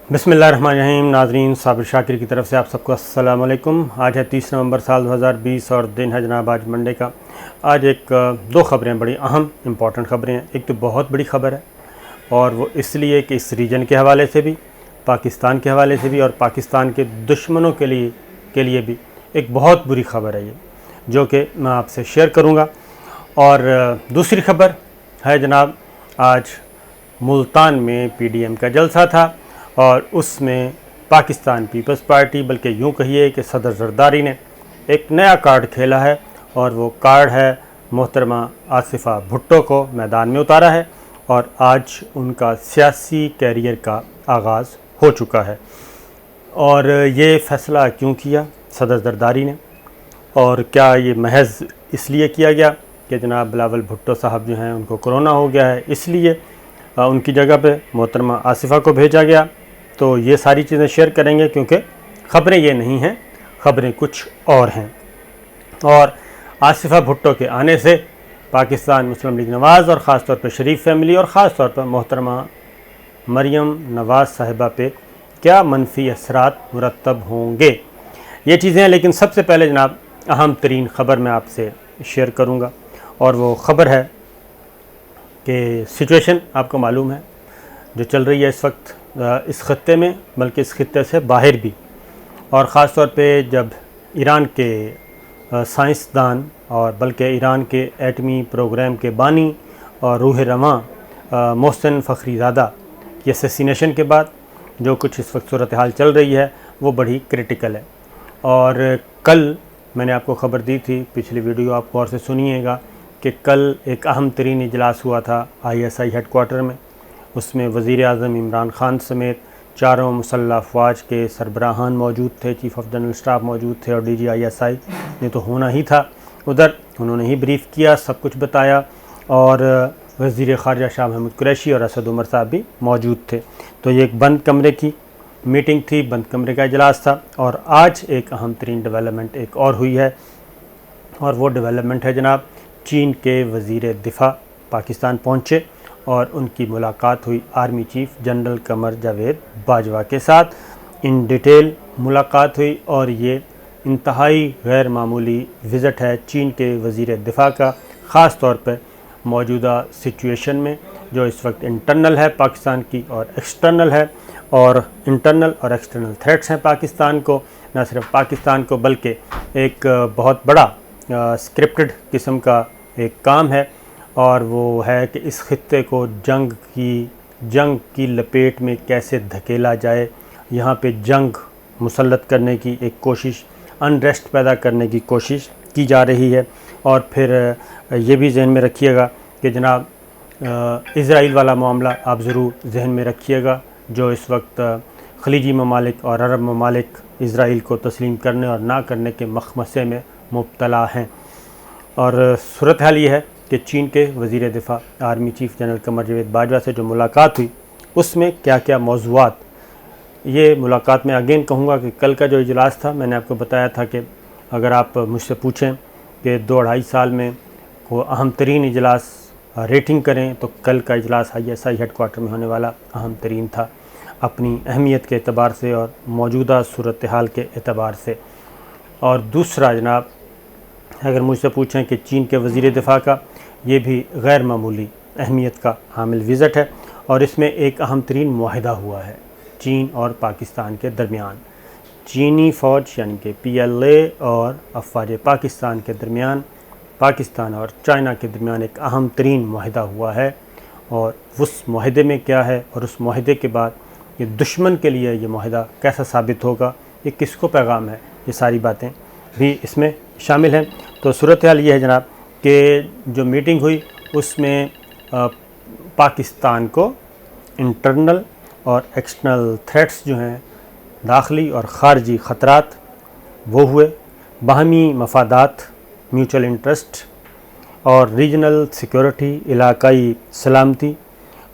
बिस्मिल्लाहिर्रहमानिर्रहीम। नाज़रीन, साबिर शाकिर की तरफ से आप सबको अस्सलाम वालेकुम। आज है 30 नवंबर साल 2020 और दिन है जनाब आज मंडे का। आज दो ख़बरें बड़ी अहम इम्पॉर्टेंट ख़बरें हैं। एक तो बहुत बड़ी ख़बर है और वो इसलिए कि इस रीजन के हवाले से भी, पाकिस्तान के हवाले से भी और पाकिस्तान के दुश्मनों के लिए भी एक बहुत बुरी ख़बर है ये, जो कि मैं आपसे शेयर करूँगा। और दूसरी ख़बर है जनाब, आज मुल्तान में PDM का जलसा था और उसमें पाकिस्तान पीपल्स पार्टी, बल्कि यूँ कहिए कि सदर जरदारी ने एक नया कार्ड खेला है और वो कार्ड है मोहतरमा आसिफा भुट्टो को मैदान में उतारा है और आज उनका सियासी कैरियर का आगाज़ हो चुका है। और ये फ़ैसला क्यों किया सदर जरदारी ने, और क्या ये महज इसलिए किया गया कि जनाब बिलावल भुट्टो साहब जो हैं उनको कोरोना हो गया है, इसलिए उनकी जगह पे मोहतरमा आसिफा को भेजा गया? तो ये सारी चीज़ें शेयर करेंगे, क्योंकि ख़बरें ये नहीं हैं, ख़बरें कुछ और हैं। और आसिफा भुट्टो के आने से पाकिस्तान मुस्लिम लीग नवाज़ और ख़ास तौर पर शरीफ फैमिली और ख़ास तौर पर मोहतरमा मरियम नवाज़ साहिबा पे क्या मनफी असरात मुरतब होंगे, ये चीज़ें हैं। लेकिन सबसे पहले जनाब अहम तरीन ख़बर मैं आपसे शेयर करूँगा और वो ख़बर है कि सिचुएशन आपको मालूम है जो चल रही है इस वक्त इस ख़त्ते में, बल्कि इस ख़त्ते से बाहर भी। और ख़ास तौर पे जब ईरान के साइंसदान और बल्कि ईरान के एटमी प्रोग्राम के बानी और रूह रवां मोहसिन फ़खरीज़ादा की असैसिनेशन के बाद जो कुछ इस वक्त सूरत हाल चल रही है वो बड़ी क्रिटिकल है। और कल मैंने आपको ख़बर दी थी, पिछली वीडियो आप गौर से सुनिएगा, कि कल एक अहम तरीन इजलास हुआ था ISI हेडक्वार्टर में। उसमें वज़ीर आज़म इमरान ख़ान समेत चारों मुसल्लह अफ़वाज के सरबराहान मौजूद थे, चीफ़ ऑफ जनरल स्टाफ मौजूद थे और DG ISI ने तो होना ही था उधर। उन्होंने ही ब्रीफ़ किया, सब कुछ बताया और वज़ीर ख़ारजा शाह महमूद कुरैशी और असद उमर साहब भी मौजूद थे। तो ये एक बंद कमरे की मीटिंग थी, बंद कमरे का इजलास था। और आज एक अहम तरीन डेवलपमेंट एक और हुई है और वो डेवलपमेंट है जनाब, चीन के वज़ीर दिफ़ा पाकिस्तान पहुँचे और उनकी मुलाकात हुई army chief general Qamar Javed Bajwa के साथ। इन डिटेल मुलाकात हुई और ये इंतहाई गैर मामूली विज़िट है चीन के वज़ीर दिफ़ा का, ख़ास तौर पर मौजूदा सिचुएशन में जो इस वक्त इंटरनल है पाकिस्तान की और एक्सटर्नल है। और इंटरनल और एक्सटर्नल थ्रेट्स हैं पाकिस्तान को, न सिर्फ पाकिस्तान को बल्कि एक बहुत बड़ा स्क्रिप्टेड किस्म का एक काम है, और वो है कि इस खित्ते को जंग की लपेट में कैसे धकेला जाए। यहाँ पे जंग मुसल्लत करने की एक कोशिश, अनरेस्ट पैदा करने की कोशिश की जा रही है। और फिर ये भी जहन में रखिएगा कि जनाब इज़राइल वाला मामला आप ज़रूर जहन में रखिएगा, जो इस वक्त खलीजी ममालिक और अरब ममालिक इज़राइल को तस्लीम करने और ना करने के मखमसे में मुब्तला हैं। और सूरत हाल ये है कि चीन के वज़ीर दिफ़ा army chief general Qamar Javed Bajwa से जो मुलाकात हुई उसमें क्या क्या मौज़ूआत, ये मुलाकात में अगेन कहूँगा कि कल का जो इजलास था, मैंने आपको बताया था कि अगर आप मुझसे पूछें कि 2-2.5 साल में को अहम तरीन इजलास रेटिंग करें तो कल का इजलास ISI हेडक्वार्टर में होने वाला अहम तरीन था, अपनी अहमियत के एतबार से और मौजूदा सूरत हाल के एतबार से। और दूसरा जनाब, अगर मुझसे पूछें कि चीन के वज़ीर दिफ़ा का ये भी गैर मामूली अहमियत का हामिल विज़िट है और इसमें एक अहम तरीन मुआहिदा हुआ है चीन और पाकिस्तान के दरमियान। चीनी फ़ौज यानी कि PLA और अफ़वाज पाकिस्तान के दरमियान, पाकिस्तान और चाइना के दरमियान एक अहम तरीन मुआहिदा हुआ है। और उस मुआहिदे में क्या है और उस मुआहिदे के बाद ये दुश्मन के लिए ये मुआहिदा कैसा साबित होगा, ये किसको पैगाम है, ये सारी बातें भी इसमें शामिल हैं। तो सूरत हाल ये है जनाब कि जो मीटिंग हुई उसमें पाकिस्तान को इंटरनल और एक्सटर्नल थ्रेट्स जो हैं, दाखिली और ख़ारजी ख़तरात, वो हुए, बाहमी मफादात, म्यूचुअल इंटरेस्ट और रीजनल सिक्योरिटी, इलाकाई सलामती,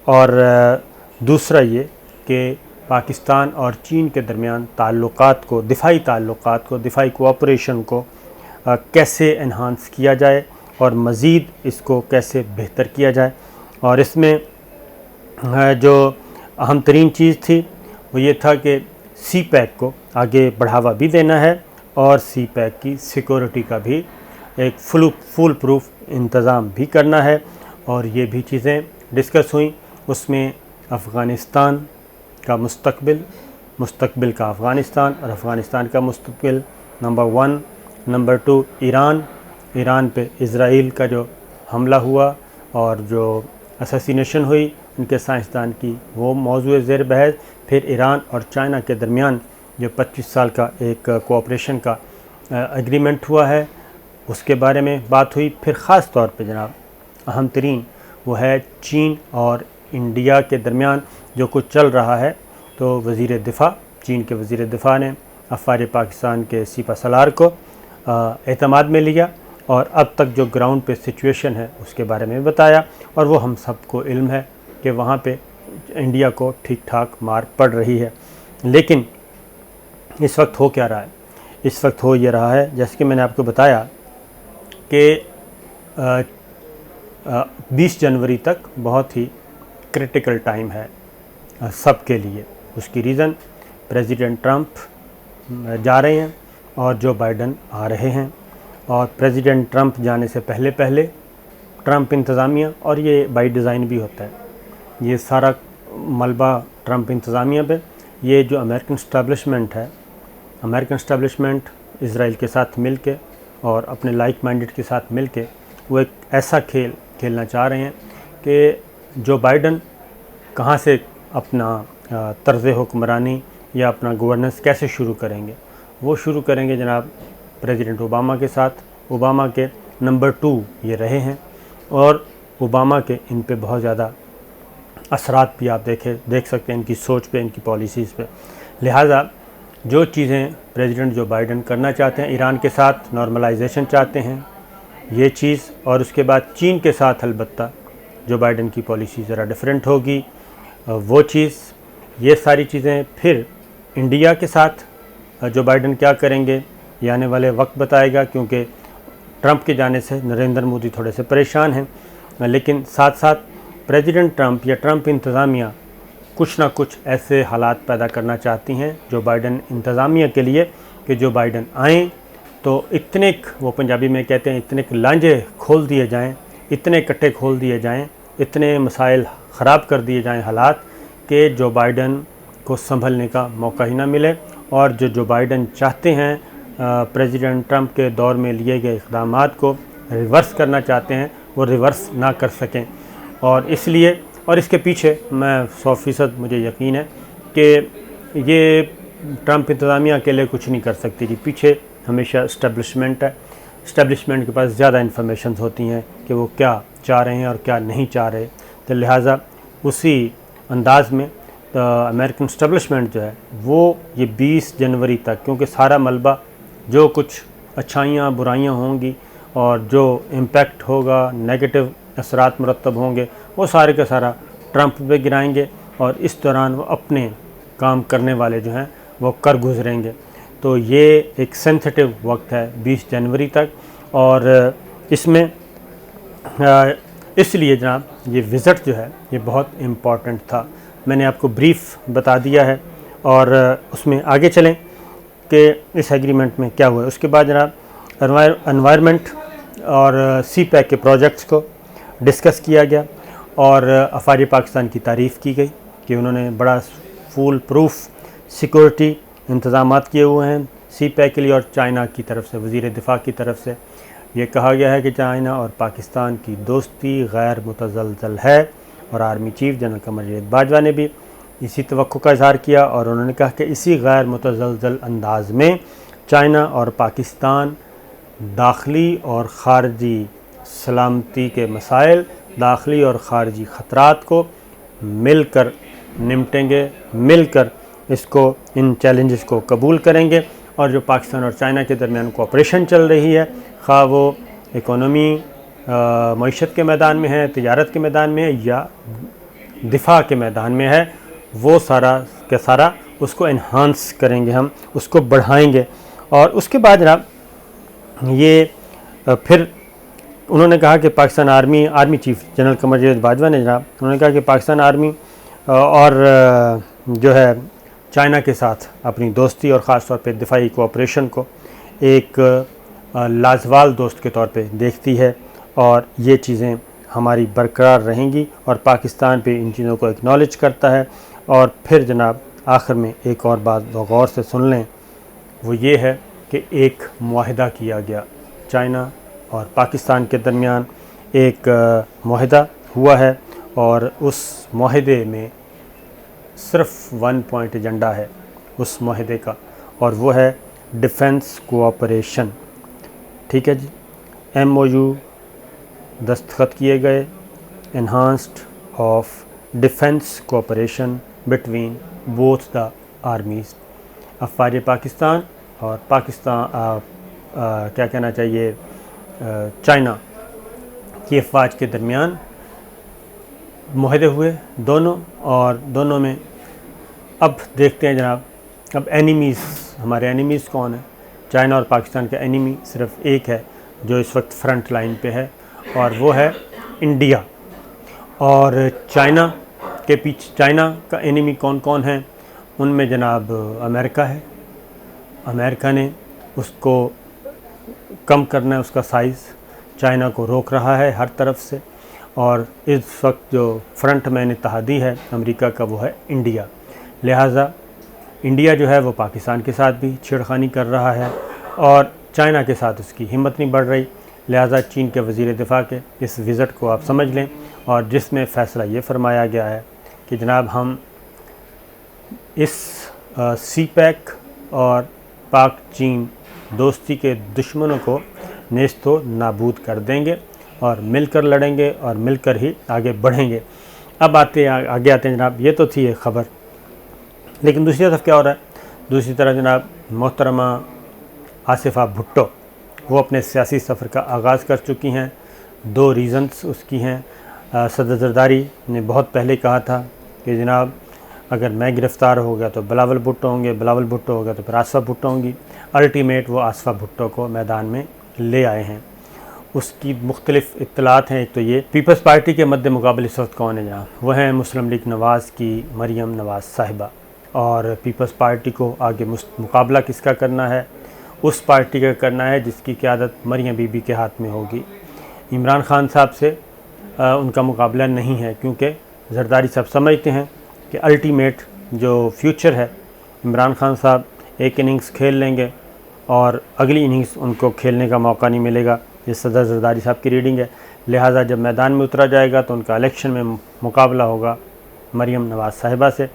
और दूसरा ये कि पाकिस्तान और चीन के दरमियान ताल्लुकात को, दिफ़ाई कोऑपरेशन को कैसे एनहांस किया जाए और मज़ीद इसको कैसे बेहतर किया जाए। और इसमें जो अहम तरीन चीज़ थी वो ये था कि सी पैक को आगे बढ़ावा भी देना है और सी पैक की सिक्योरिटी का भी एक फुल प्रूफ इंतज़ाम भी करना है। और ये भी चीज़ें डिस्कस हुई। उसमें अफ़गानिस्तान का मुस्तकबिल का अफ़गानिस्तान और अफ़गानिस्तान का मुस्तकबिल नंबर 1, नंबर 2 ईरान पे इज़राइल का जो हमला हुआ और जो असैसिनेशन हुई उनके साइंसदान की, वो मौजूद ज़ेर बहस। फिर ईरान और चाइना के दरमियान जो 25 साल का एक कोऑपरेशन का एग्रीमेंट हुआ है, उसके बारे में बात हुई। फिर ख़ास तौर पे जनाब अहम तरीन वो है चीन और इंडिया के दरमियान जो कुछ चल रहा है। तो चीन के वज़ीर दिफ़ा ने अफ़वाज पाकिस्तान के सिपह सलार को एतमाद में लिया और अब तक जो ग्राउंड पे सिचुएशन है उसके बारे में बताया। और वो हम सबको इल्म है कि वहाँ पे इंडिया को ठीक ठाक मार पड़ रही है। लेकिन इस वक्त हो क्या रहा है? इस वक्त हो ये रहा है, जैसे कि मैंने आपको बताया कि 20 जनवरी तक बहुत ही क्रिटिकल टाइम है सब के लिए। उसकी रीज़न प्रेसिडेंट ट्रंप जा रहे हैं और जो बाइडन आ रहे हैं। और प्रेसिडेंट ट्रंप जाने से पहले ट्रंप इंतज़ामिया, और ये बाई डिज़ाइन भी होता है, ये सारा मलबा ट्रंप इंतज़ामिया पे। ये जो अमेरिकन इस्टेब्लिशमेंट इज़राइल के साथ मिल के और अपने लाइक माइंडेड के साथ मिल के वो एक ऐसा खेल खेलना चाह रहे हैं कि जो बाइडन कहाँ से अपना तर्ज़ हुक्मरानी या अपना गवर्नेंस कैसे शुरू करेंगे, वो शुरू करेंगे जनाब प्रेसिडेंट ओबामा के साथ। ओबामा के नंबर 2 ये रहे हैं और ओबामा के इन पे बहुत ज़्यादा असरात भी आप देख सकते हैं इनकी सोच पे, इनकी पॉलिसीज़ पे। लिहाजा जो चीज़ें प्रेसिडेंट जो बाइडन करना चाहते हैं, ईरान के साथ नॉर्मलाइजेशन चाहते हैं ये चीज़, और उसके बाद चीन के साथ अलबत्ता जो बाइडन की पॉलिसी ज़रा डिफरेंट होगी वो चीज़, ये सारी चीज़ें। फिर इंडिया के साथ जो बाइडन क्या करेंगे ये आने वाले वक्त बताएगा, क्योंकि ट्रंप के जाने से नरेंद्र मोदी थोड़े से परेशान हैं। लेकिन साथ साथ प्रेसिडेंट ट्रंप या ट्रंप इंतज़ामिया कुछ ना कुछ ऐसे हालात पैदा करना चाहती हैं जो बाइडन इंतज़ामिया के लिए कि जो बाइडन आएँ तो इतने, वो पंजाबी में कहते हैं, इतने लांझे खोल दिए जाएं, इतने कट्टे खोल दिए जाएं, इतने मसाइल ख़राब कर दिए जाएं हालात कि जो बाइडन को संभलने का मौका ही ना मिले। और जो बाइडन चाहते हैं प्रेसिडेंट ट्रंप के दौर में लिए गए इक़दामात को रिवर्स करना चाहते हैं, वो रिवर्स ना कर सकें। और इसलिए, और इसके पीछे मैं 100% मुझे यकीन है कि ये ट्रंप इंतज़ामिया अकेले कुछ नहीं कर सकती थी। पीछे हमेशा इस्टेब्लिशमेंट है, इस्टेब्लिशमेंट के पास ज़्यादा इन्फॉर्मेशन होती हैं कि वो क्या चाह रहे हैं और क्या नहीं चाह रहे। तो लिहाजा उसी अंदाज़ में अमेरिकन इस्टेब्लिशमेंट जो है वो ये 20 जनवरी तक, क्योंकि सारा मलबा जो कुछ अच्छाइयाँ बुराइयाँ होंगी और जो इम्पेक्ट होगा, नेगेटिव असरात मुरतब होंगे, वो सारे का सारा ट्रंप पे गिराएंगे और इस दौरान वो अपने काम करने वाले जो हैं वो कर गुजरेंगे। तो ये एक सेंसिटिव वक्त है 20 जनवरी तक। और इसमें इसलिए जनाब ये विज़िट जो है ये बहुत इम्पॉर्टेंट था। मैंने आपको ब्रीफ बता दिया है और उसमें आगे चलें कि इस एग्रीमेंट में क्या हुआ। उसके बाद जनाब एनवायरनमेंट और सी पैक के प्रोजेक्ट्स को डिस्कस किया गया और अफ़वाज पाकिस्तान की तारीफ़ की गई कि उन्होंने बड़ा फुल प्रूफ सिक्योरिटी इंतज़ामात किए हुए हैं सी पैक के लिए। और चाइना की तरफ से, वज़ीर दिफ़ा की तरफ से ये कहा गया है कि चाइना और पाकिस्तान की दोस्ती गैर मुतज़लज़ल है। और army chief general Qamar Javed Bajwa ने भी इसी तवक्को का इज़हार किया और उन्होंने कहा कि इसी गैर मुतज़लज़ल अंदाज़ में चाइना और पाकिस्तान दाखिली और ख़ारजी सलामती के मसाइल, दाखिली और ख़ारजी ख़तरात को मिलकर निपटेंगे, मिलकर इसको, इन चैलेंजेस को कबूल करेंगे। और जो पाकिस्तान और चाइना के दरमियान कोऑपरेशन चल रही है, खा वो इकोनॉमी मईशत के मैदान में है, तिजारत के मैदान में है या दिफा के मैदान में है, वो सारा के सारा उसको इन्हांस करेंगे, हम उसको बढ़ाएंगे। और उसके बाद जनाब ये फिर उन्होंने कहा कि Pakistan army chief general Qamar Javed Bajwa ने जनाब उन्होंने कहा कि पाकिस्तान आर्मी और जो है चाइना के साथ अपनी दोस्ती और ख़ास तौर पे दिफाई कोऑपरेशन को एक लाजवाल दोस्त के तौर पे देखती है, और ये चीज़ें हमारी बरकरार रहेंगी और पाकिस्तान पे इन चीज़ों को एक्नॉलेज करता है। और फिर जनाब आखिर में एक और बात गौर से सुन लें, वो ये है कि एक मुआहिदा किया गया चाइना और पाकिस्तान के दरमियान, एक मुआहिदा हुआ है और उस मुआहिदे में सिर्फ 1 पॉइंट एजेंडा है उस मुआहिदे का, और वो है डिफेंस कोऑपरेशन। ठीक है जी, MOU दस्तखत किए गए, enhanced of defence cooperation between both the armies, अफवाज पाकिस्तान और पाकिस्तान क्या कहना चाहिए चाइना की अफवाज के दरमियान मुआहदे हुए दोनों, और दोनों में अब देखते हैं जनाब, अब एनिमीज़, हमारे एनिमीज़ कौन है? चाइना और पाकिस्तान का एनिमी सिर्फ एक है जो इस वक्त फ्रंट लाइन पे है, और वो है इंडिया। और चाइना के पीछे, चाइना का एनिमी कौन कौन है? उनमें जनाब अमेरिका है। अमेरिका ने उसको कम करना है, उसका साइज़, चाइना को रोक रहा है हर तरफ से, और इस वक्त जो फ्रंट मैन इत्तेहादी है अमेरिका का, वो है इंडिया। लिहाजा इंडिया जो है वो पाकिस्तान के साथ भी छेड़खानी कर रहा है और चाइना के साथ उसकी हिम्मत नहीं बढ़ रही। लिहाजा चीन के वज़ीर दिफ़ा के इस विज़िट को आप समझ लें, और जिसमें फ़ैसला ये फरमाया गया है कि जनाब हम इस CPEC और पाक चीन दोस्ती के दुश्मनों को नेस्तो नाबूद कर देंगे और मिलकर लड़ेंगे और मिलकर ही आगे बढ़ेंगे। अब आगे आते हैं जनाब, ये तो थी एक ख़बर, लेकिन दूसरी तरफ क्या हो रहा है? दूसरी तरफ जनाब मोहतरमा आसिफ़ा भुट्टो वो अपने सियासी सफ़र का आगाज़ कर चुकी हैं। 2 रीज़न्स उसकी हैं। सदर ज़रदारी ने बहुत पहले कहा था कि जनाब अगर मैं गिरफ़्तार हो गया तो बिलावल भुट्टो होंगे, बिलावल भुट्टो हो गया तो फिर आसिफ़ा भुट्टो होंगी। अल्टीमेट वो आसिफ़ा भुट्टो को मैदान में ले आए हैं। उसकी मुख्तलिफ़ इत्तलात हैं। एक तो ये पीपल्स पार्टी के मद्दे मुकाबले इस वक्त कौन है जहाँ, वो हैं मुस्लिम लीग नवाज़ की मरियम नवाज़ साहिबा, और पीपल्स पार्टी को आगे मुकाबला किसका करना है? उस पार्टी का करना है जिसकी क़यादत मरियम बीबी के हाथ में होगी। इमरान खान साहब से उनका मुकाबला नहीं है, क्योंकि ज़रदारी साहब समझते हैं कि अल्टीमेट जो फ्यूचर है, इमरान खान साहब एक इनिंग्स खेल लेंगे और अगली इनिंग्स उनको खेलने का मौका नहीं मिलेगा। ये सदर ज़रदारी साहब की रीडिंग है। लिहाजा जब मैदान में उतरा जाएगा तो उनका इलेक्शन में मुकाबला होगा मरियम नवाज़ साहिबा से।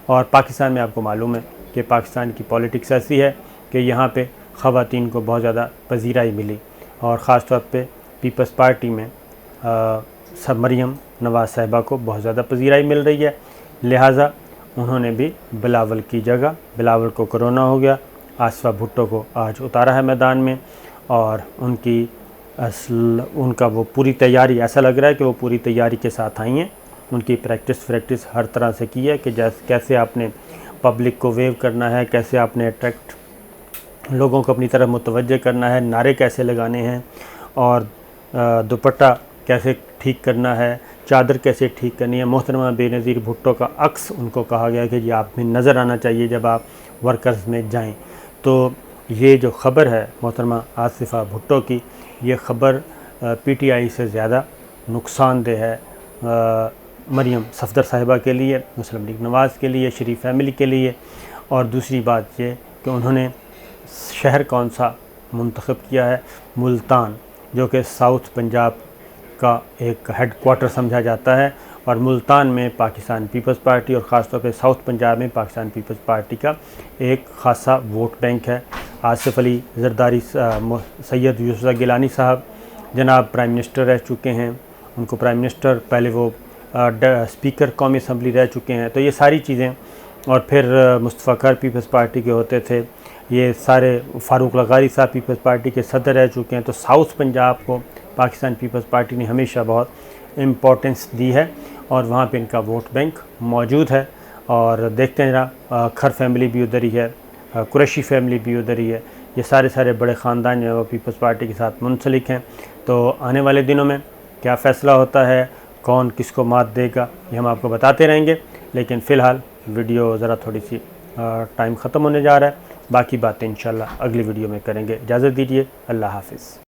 और पाकिस्तान में आपको मालूम है कि पाकिस्तान की पॉलिटिक्स ऐसी है कि यहाँ पे ख़वातीन को बहुत ज़्यादा पजीराई मिली, और ख़ास तौर पे पीपल्स पार्टी में सब मरियम नवाज़ साहिबा को बहुत ज़्यादा पजीराई मिल रही है। लिहाजा उन्होंने भी बिलावल की जगह, बिलावल को कोरोना हो गया, आसिफ़ा भुट्टो को आज उतारा है मैदान में, और उनका वो पूरी तैयारी, ऐसा लग रहा है कि वो पूरी तैयारी के साथ आई हैं। उनकी प्रैक्टिस हर तरह से की है कि कैसे आपने पब्लिक को वेव करना है, कैसे आपने अट्रैक्ट लोगों को अपनी तरफ मुतवज्जे करना है, नारे कैसे लगाने हैं, और दुपट्टा कैसे ठीक करना है, चादर कैसे ठीक करनी है। मोहतरमा बेनज़ीर भुट्टो का अक्स उनको कहा गया कि ये आप में नज़र आना चाहिए जब आप वर्कर्स में जाएं। तो ये जो ख़बर है मोहतरमा आसिफ़ा भुट्टो की, ये ख़बर PTI से ज़्यादा नुकसानदेह है मरियम सफ़दर साहिबा के लिए, मुस्लिम लीग नवाज़ के लिए, शरीफ फैमिली के लिए। और दूसरी बात ये कि उन्होंने शहर कौन सा मुंतखब किया है? मुल्तान, जो कि साउथ पंजाब का एक हेड क्वार्टर समझा जाता है, और मुल्तान में पाकिस्तान पीपल्स पार्टी और ख़ास तौर पे साउथ पंजाब में पाकिस्तान पीपल्स पार्टी का एक ख़ासा वोट बैंक है। आसिफ़ अली ज़रदारी, सैयद यूसुफ़ गिलानी साहब जनाब प्राइम मिनिस्टर रह चुके हैं, उनको प्राइम मिनिस्टर, पहले वो स्पीकर कौमी असम्बली रह चुके हैं। तो ये सारी चीज़ें, और फिर मुस्तफ़ा कर पीपल्स पार्टी के होते थे, ये सारे, फ़ारूक लगारी साहब पीपल्स पार्टी के सदर रह चुके हैं। तो साउथ पंजाब को पाकिस्तान पीपल्स पार्टी ने हमेशा बहुत इम्पोर्टेंस दी है, और वहाँ पे इनका वोट बैंक मौजूद है। और देखते हैं जरा, खर फैमिली भी उधर ही है, कुरैशी फैमिली भी उधर ही है। ये सारे बड़े ख़ानदान जो है वो पीपल्स पार्टी के साथ मुंसलिक हैं। तो आने वाले दिनों में क्या फ़ैसला होता है, कौन किसको मात देगा, ये हम आपको बताते रहेंगे। लेकिन फ़िलहाल वीडियो ज़रा थोड़ी सी टाइम ख़त्म होने जा रहा है। बाकी बातें इंशाल्लाह अगली वीडियो में करेंगे। इजाज़त दीजिए, अल्लाह हाफ़िज़।